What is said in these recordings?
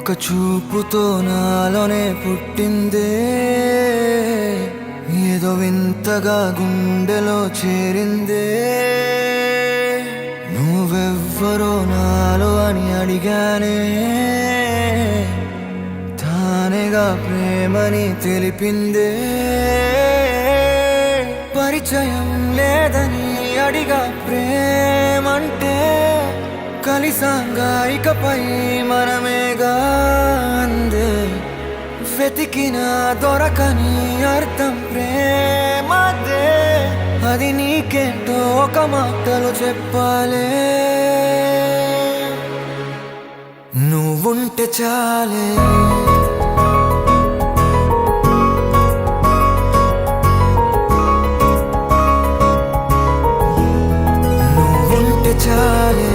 ఒక చూపుతో నాలోనే పుట్టిందే, ఏదో వింతగా గుండెలో చేరిందే. నువ్వెవ్వరో నాలో అని అడిగానే, తానేగా ప్రేమని తెలిపిందే. పరిచయం లేదని అడిగా ప్రేమంటే, కలిసాంగా ఇకపై మనమేగా అందే. వెతికిన దొరకని అర్థం ప్రేమదే, అది నీకేంటో ఒక మాటలో చెప్పాలే. నువ్వుంటే చాలే, నువ్వుంటే చాలే,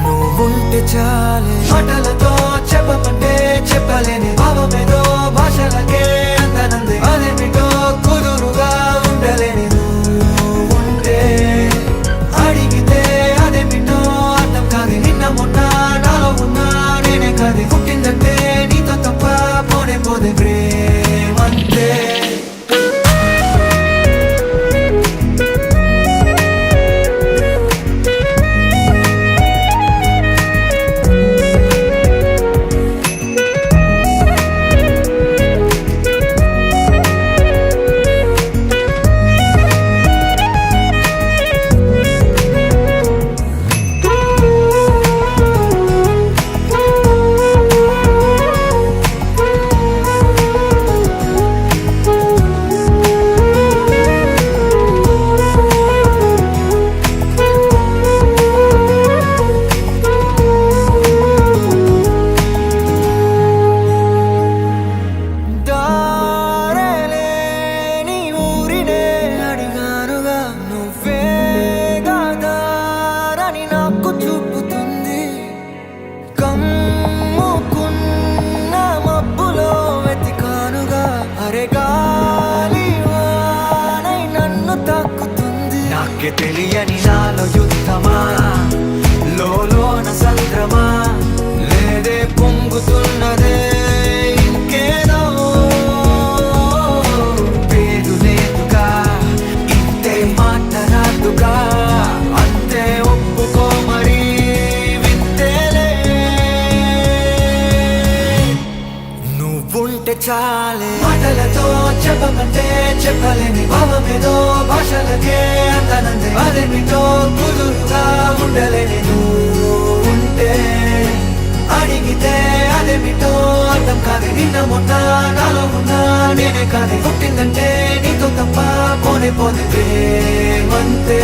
నువ్వుంటే చాలే. మాటలతో చెప్పమంటే చెప్పలేని భావమేదో భాషలకే అందనంది. అదేమిటో కుదురుగా ఉండలేని నువ్వుంటే, అడిగితే అదేమిటో అర్థం కాదు. నిన్న మొన్న నాలో ఉన్నా నేనే కాదు. పుట్టిందంటే నీతో తప్ప పోనే పోదే ప్రేమంతే. నాకే తెలియని నాలో యుద్ధమా, లోన సంద్రమా, లేదే పొంగుతున్నదే ఇంకేదో. పేరు లేదుగా, ఇంతే మాట రాదుగా, అంతే ఒప్పుకో మరి వింతేలే. నువ్వుంటే చాలే, మాటలతో చెప్పమంటే చెప్పలేని భావమేదో భాషలకే అందనంది. అదేమిటో కుదురుగా ఉండలేని నువ్వుంటే, అడిగితే అదేమిటో అర్థం కాదు. నిన్న మొన్న నాలో ఉన్నా నేనే కాదు. పుట్టిందంటే నీతో తప్ప పోనే పోదే ప్రేమంతే.